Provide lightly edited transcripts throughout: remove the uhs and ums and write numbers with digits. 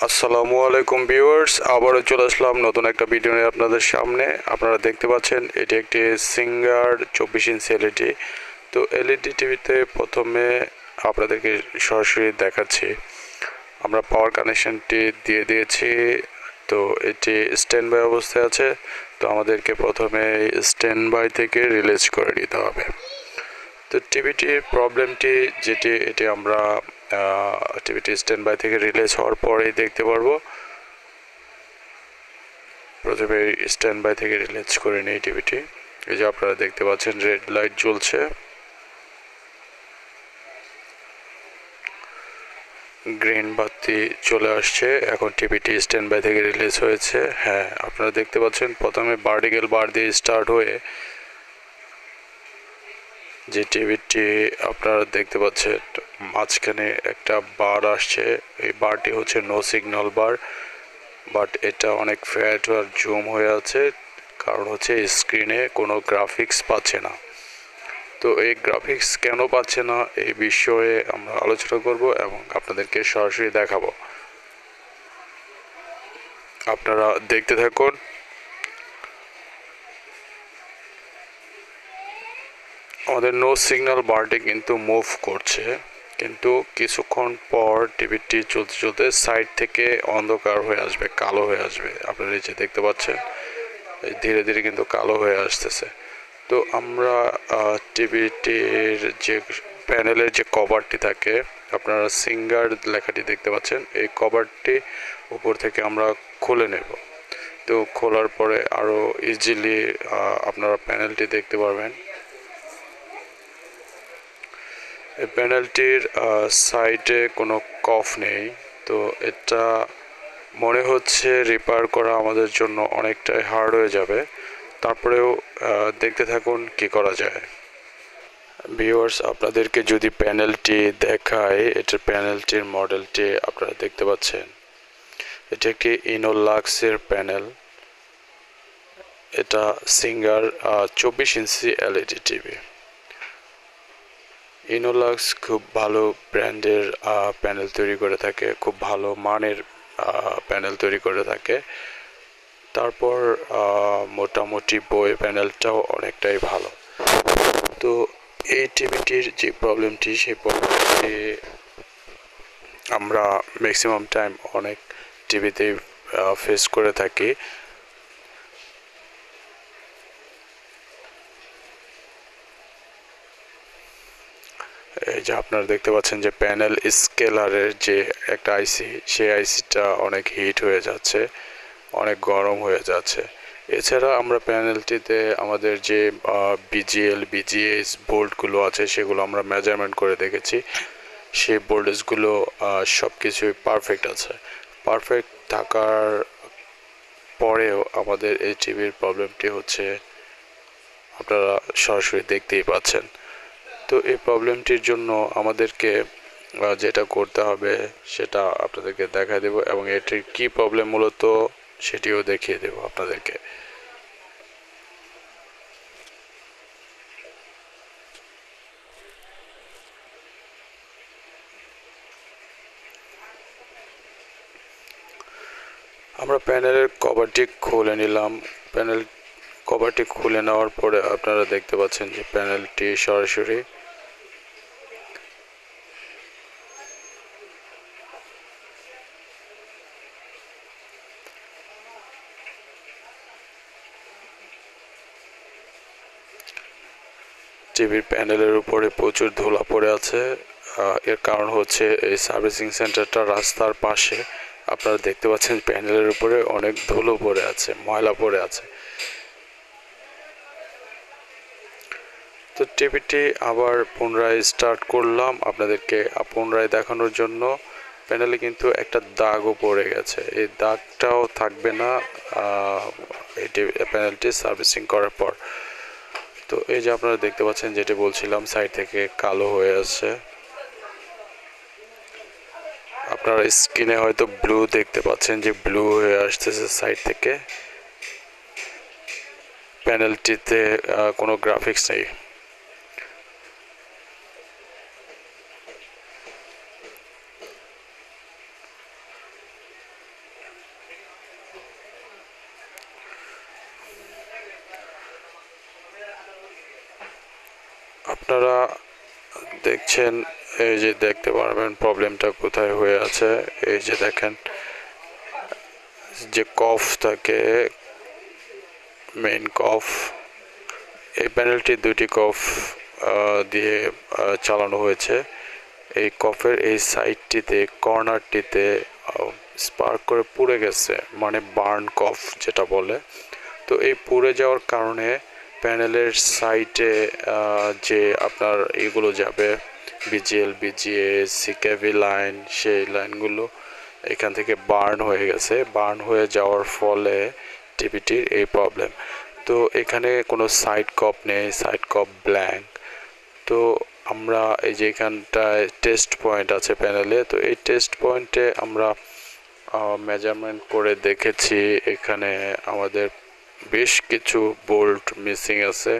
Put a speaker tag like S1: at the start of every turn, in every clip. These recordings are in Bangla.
S1: আসসালামু আলাইকুম ভিউয়ার্স, আবারও চলে আসলাম নতুন একটা ভিডিও নিয়ে আপনাদের সামনে। আপনারা দেখতে পাচ্ছেন এটি একটি সিঙ্গার 24 ইঞ্চি এলইডি। তো এলইডি টিভিতে প্রথমে আপনাদেরকে সরাসরি দেখাচ্ছি। আমরা পাওয়ার কানেকশনটি দিয়ে দিয়েছি। তো এটি স্ট্যান্ড বাই অবস্থায় আছে। তো আমাদেরকে প্রথমে স্ট্যান্ড বাই থেকে রিলিজ করে নিতে হবে। তো টিভিটির প্রবলেমটি এটি আমরা টিভিটি স্ট্যান্ড বাই থেকে রিলিজ হওয়ার পরেই দেখতে পারবো। প্রথমে স্ট্যান্ড বাই থেকে রিলিজ করে নিই টিভিটি। এই যে আপনারা দেখতে পাচ্ছেন রেড লাইট জ্বলছে, গ্রিন বাতি চলে আসছে। এখন টিভিটি স্ট্যান্ড বাই থেকে রিলিজ হয়েছে। হ্যাঁ, আপনারা দেখতে পাচ্ছেন প্রথমে ভার্টিক্যাল বার দিয়ে স্টার্ট হয়ে যে টিভিটি আপনারা দেখতে পাচ্ছেন মাঝখানে একটা বার আসছে। এই বারটি হচ্ছে নো সিগন্যাল বার, বাট এটা অনেক ফ্যাট আর জুম হয়ে আছে, কারণ হচ্ছে স্ক্রিনে কোনো গ্রাফিক্স পাচ্ছে না। তো এই গ্রাফিক্স কেন পাচ্ছে না এই বিষয়ে আমরা আলোচনা করব এবং আপনাদেরকে সরাসরি দেখাবো। আপনারা দেখতে থাকুন। আমাদের নো সিগন্যাল বারটি কিন্তু মুভ করছে, কিন্তু কিছুক্ষণ পর টিভিটি চলতে চলতে সাইড থেকে অন্ধকার হয়ে আসবে, কালো হয়ে আসবে। আপনারা এই যে দেখতে পাচ্ছেন ধীরে ধীরে কিন্তু কালো হয়ে আসতেছে। তো আমরা টিভিটির যে প্যানেলের যে কভারটি থাকে, আপনারা সিঙ্গার লেখাটি দেখতে পাচ্ছেন, এই কভারটি উপর থেকে আমরা খুলে নেব। তো খোলার পরে আরও ইজিলি আপনারা প্যানেলটি দেখতে পারবেন। এই প্যানেলটির সাইডে কোনো কফ নেই। তো এটা মনে হচ্ছে রিপেয়ার করা আমাদের জন্য অনেকটাই হার্ড হয়ে যাবে। তারপরেও দেখতে থাকুন কি করা যায়। ভিউয়ার্স, আপনাদেরকে যদি প্যানেলটি দেখায়, এটার প্যানেলটির মডেলটি আপনারা দেখতে পাচ্ছেন। এটি একটি ইনোলাক্সের প্যানেল। এটা সিঙ্গার 24 ইঞ্চি এলইডি টিভি। ইনোলাক্স খুব ভালো ব্র্যান্ডের প্যানেল তৈরি করে থাকে, খুব ভালো মানের প্যানেল তৈরি করে থাকে। তারপর মোটামুটি বই প্যানেলটাও অনেকটাই ভালো। তো এই টিভিটির যে প্রবলেমটি, সেই প্রবলেমটি আমরা ম্যাক্সিমাম টাইম অনেক টিভিতেই ফেস করে থাকি। এই যে আপনারা দেখতে পাচ্ছেন যে প্যানেল স্কেলারের যে একটা আইসি, সেই আইসিটা অনেক হিট হয়ে যাচ্ছে, অনেক গরম হয়ে যাচ্ছে। এছাড়া আমরা প্যানেলটিতে আমাদের যে বিজিএস বোল্টগুলো আছে সেগুলো আমরা মেজারমেন্ট করে দেখেছি। সেই ভোল্টেজগুলো সব কিছুই পারফেক্ট আছে। পারফেক্ট থাকার পরেও আমাদের এই টিভির প্রবলেমটি হচ্ছে আপনারা সরাসরি দেখতেই পাচ্ছেন। তো এই প্রবলেমটির জন্য আমাদেরকে যেটা করতে হবে সেটা আপনাদেরকে দেখাই দেব, এবং এটির কি প্রবলেম মূলত সেটিও দেখিয়ে দেব আপনাদেরকে। আমরা প্যানেলের কভারটি খুলে নিলাম। প্যানেল কভারটি খুলে নেওয়ার পরে আপনারা দেখতে পাচ্ছেন যে প্যানেলটি সরাসরি টিভির প্যানেলের উপরে প্রচুর ধুলা পড়ে আছে। এর কারণ হচ্ছে এই সার্ভিসিং সেন্টারটা রাস্তার পাশে। আপনারা দেখতে পাচ্ছেন প্যানেলের উপরে অনেক ধুলো পড়ে আছে, ময়লা পড়ে আছে। তো টিভিটি আবার পুনরায় স্টার্ট করলাম আপনাদেরকে পুনরায় দেখানোর জন্য। প্যানেলে কিন্তু একটা দাগও পড়ে গেছে, এই দাগটাও থাকবে না এই প্যানেলটি সার্ভিসিং করার পর। তো এই যে আপনারা দেখতে পাচ্ছেন, যেটি বলছিলাম, সাইড থেকে কালো হয়ে আসছে। আপনারা স্ক্রিনে হয়তো ব্লু দেখতে পাচ্ছেন, যে ব্লু হয়ে আসতেছে সাইড থেকে। প্যানেলটিতে কোনো গ্রাফিক্স নেই। আপনারা দেখছেন, এই যে দেখতে পারবেন প্রবলেমটা কোথায় হয়ে আছে। এই যে দেখেন যে কফ থাকে, মেইন কফ, এই প্যানেলটি দুটি কফ দিয়ে চালানো হয়েছে। এই কফের এই সাইডটিতে, কর্নারটিতে স্পার্ক করে পুড়ে গেছে, মানে বার্ন কফ যেটা বলে। তো এই পুড়ে যাওয়ার কারণে প্যানেলের সাইডে যে আপনার এগুলো যাবে, বিজিএল, বিজিএস, সিকেভি লাইন, সেই লাইনগুলো এখান থেকে বার্ন হয়ে গেছে। বার্ন হয়ে যাওয়ার ফলে টিভিটির এই প্রবলেম। তো এখানে কোনো সাইড কপ নেই, সাইড কপ ব্ল্যাঙ্ক। তো আমরা এই যে এখানটায় টেস্ট পয়েন্ট আছে প্যানেলে, তো এই টেস্ট পয়েন্টে আমরা মেজারমেন্ট করে দেখেছি এখানে আমাদের বেশ কিছু বোল্ট মিসিং আছে।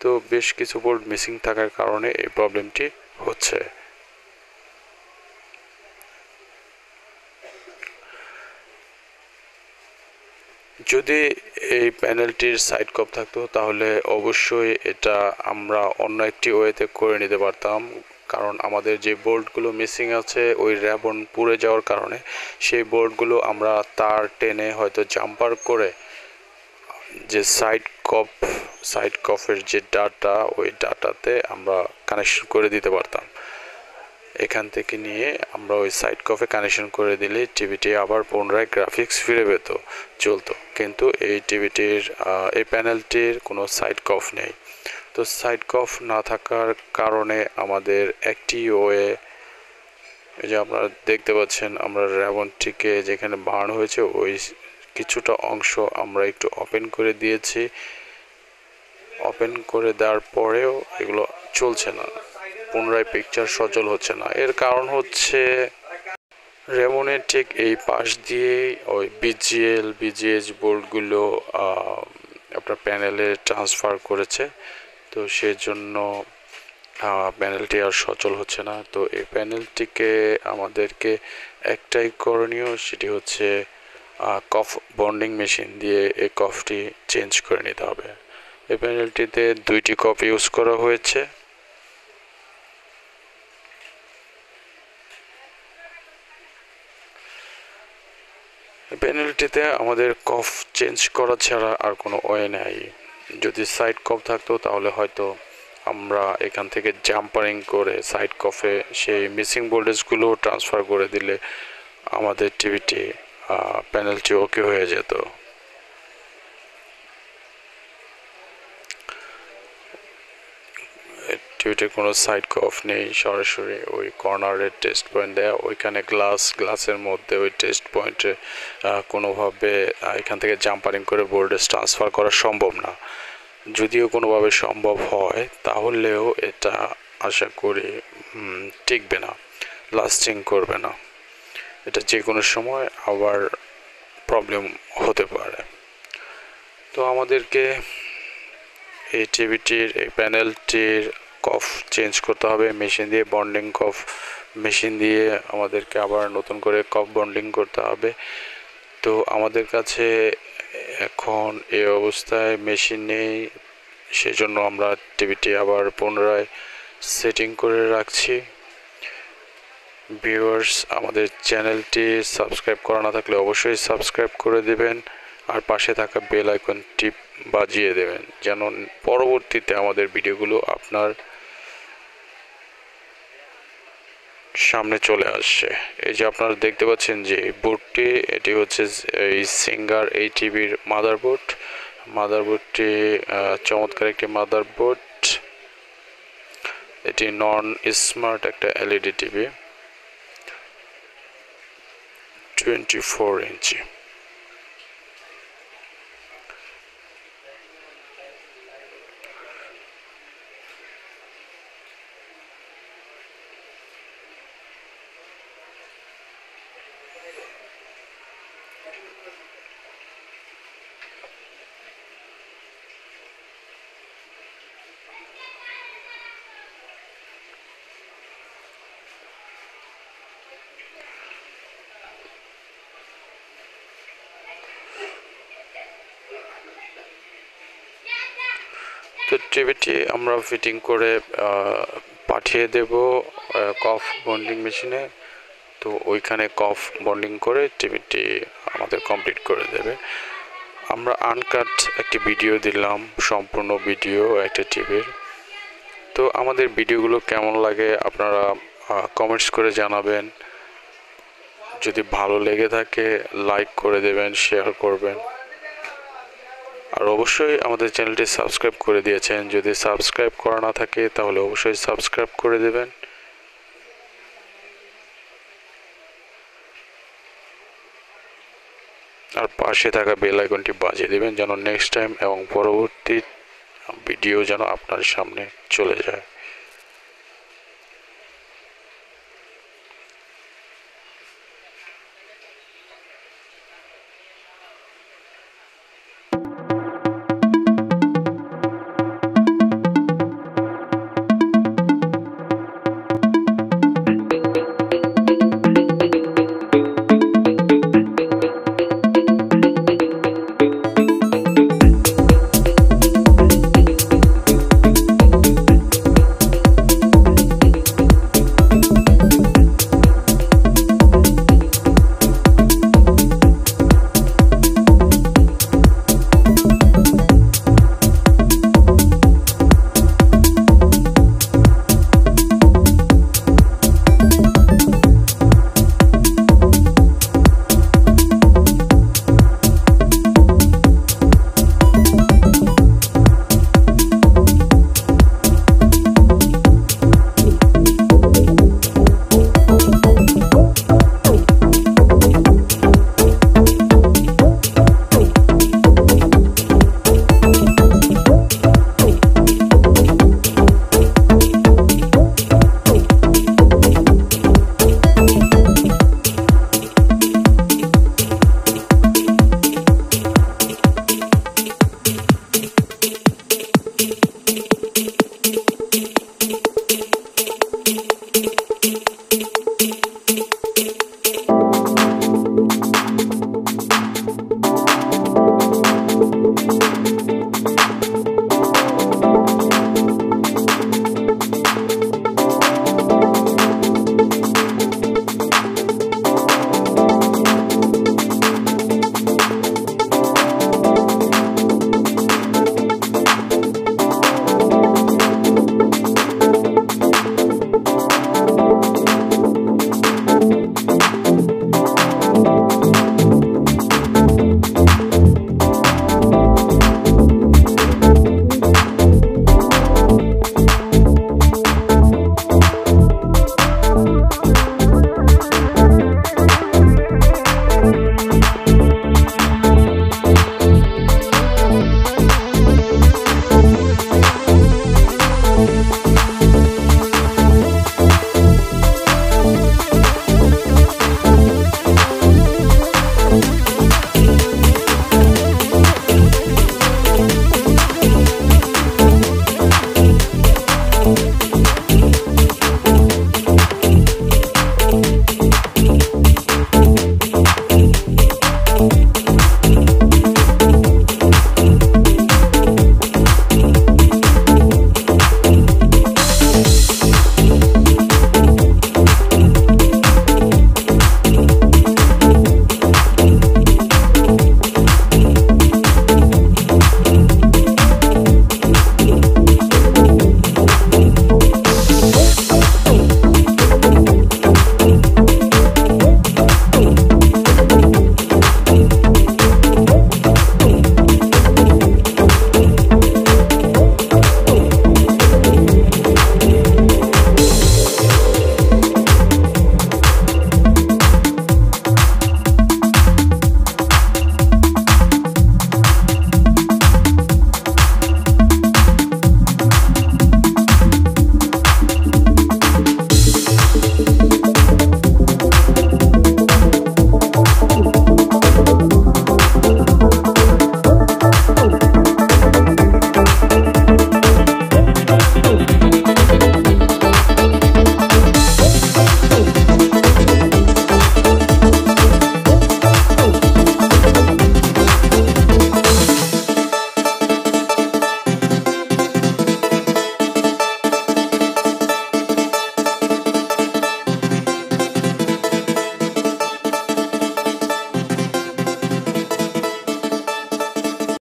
S1: তো বেশ কিছু বোল্ট মিসিং থাকার কারণে এই প্রবলেমটি হচ্ছে। যদি এই প্যানেলটির সাইড কপ থাকতো তাহলে অবশ্যই এটা আমরা অন্য একটি ওয়েতে করে নিতে পারতাম, কারণ আমাদের যে বোল্টগুলো মিসিং আছে ওই র্যাবন পুড়ে যাওয়ার কারণে সেই বোল্টগুলো আমরা তার টেনে হয়তো জাম্পার করে যে সাইড কফের যে ডাটা, ওই ডাটাতে আমরা কানেকশন করে দিতে পারতাম। এখান থেকে নিয়ে আমরা ওই সাইড কফে কানেকশন করে দিলে টিভিটি আবার পুনরায় গ্রাফিক্স ফিরে পেত, চলতো। কিন্তু এই টিভিটির এই প্যানেলটির কোনো সাইড কফ নেই। তো সাইড কফ না থাকার কারণে আমাদের একটি ওয়ে, এই যে আপনারা দেখতে পাচ্ছেন আমরা র্যাবনটিকে যেখানে বার্ন হয়েছে ওই কিছুটা অংশ আমরা একটু ওপেন করে দিয়েছি। ওপেন করে দেওয়ার পরেও এগুলো চলছে না, পুনরায় পিকচার সচল হচ্ছে না। এর কারণ হচ্ছে রেমনের ঠিক এই পাশ দিয়ে ওই বিজিএল, বিজিএস বোর্ডগুলো আপনার প্যানেলে ট্রান্সফার করেছে। তো সেজন্য প্যানেলটি আর সচল হচ্ছে না। তো এই প্যানেলটিকে আমাদেরকে একটাই করণীয়, সেটি হচ্ছে কফ বন্ডিং মেশিন দিয়ে এই কফটি চেঞ্জ করে নিতে হবে। এই প্যানেলটিতে দুইটি কফ ইউজ করা হয়েছে। প্যানেলটিতে আমাদের কফ চেঞ্জ করা ছাড়া আর কোনো ওয়ে নাই। যদি সাইড কফ থাকতো তাহলে হয়তো আমরা এখান থেকে জাম্পারিং করে সাইড কফে সেই মিসিং ভোল্টেজগুলো ট্রান্সফার করে দিলে আমাদের টিভিটি প্যানেলটি ওকে হয়ে যেত। টিভিটির কোনো সাইড কফ নেই, সরাসরি ওই কর্নারের টেস্ট পয়েন্ট দেয়া, ওইখানে গ্লাসের মধ্যে ওই টেস্ট পয়েন্টে কোনোভাবে এখান থেকে জাম্পারিং করে ভোল্টেজ ট্রান্সফার করা সম্ভব না। যদিও কোনোভাবে সম্ভব হয় তাহলেও এটা আশা করি টিকবে না, লাস্টিং করবে না। এটা যে কোনো সময় আবার প্রবলেম হতে পারে। তো আমাদেরকে এই টিভিটির এই প্যানেলটির কফ চেঞ্জ করতে হবে মেশিন দিয়ে, বন্ডিং কফ মেশিন দিয়ে আমাদেরকে আবার নতুন করে কফ বন্ডিং করতে হবে। তো আমাদের কাছে এখন এই অবস্থায় মেশিন নেই, সেজন্য আমরা টিভিটি আবার পুনরায় সেটিং করে রাখছি। ভিউয়ার্স, আমাদের চ্যানেলটি সাবস্ক্রাইব করা না থাকলে অবশ্যই সাবস্ক্রাইব করে দেবেন, আর পাশে থাকা বেল আইকন টিপ বাজিয়ে দেবেন যেন পরবর্তীতে আমাদের ভিডিওগুলো আপনার সামনে চলে আসছে। এই যে আপনারা দেখতে পাচ্ছেন যে বোর্ডটি, এটি হচ্ছে এই সিঙ্গার এই টিভির মাদারবোর্ডটি চমৎকার একটি মাদারবোর্ড। এটি নন স্মার্ট একটা এলইডি টিভি, 24 ইঞ্চি। তো টিভিটি আমরা ফিটিং করে পাঠিয়ে দেব কফ বন্ডিং মেশিনে। তো ওইখানে কফ বন্ডিং করে টিভিটি আমাদের কমপ্লিট করে দেবে। আমরা আনকাট একটি ভিডিও দিলাম, সম্পূর্ণ ভিডিও একটা টিভির। তো আমাদের ভিডিওগুলো কেমন লাগে আপনারা কমেন্টস করে জানাবেন। যদি ভালো লেগে থাকে লাইক করে দেবেন, শেয়ার করবেন, আর অবশ্যই আমাদের চ্যানেলটি সাবস্ক্রাইব করে দিয়েছেন। যদি সাবস্ক্রাইব করা না থাকে তাহলে অবশ্যই সাবস্ক্রাইব করে দেবেন। আর পাশে থাকা বেল আইকনটি বাজিয়ে দেবেন যেন নেক্সট টাইম এবং পরবর্তী ভিডিও যেন আপনার সামনে চলে যায়।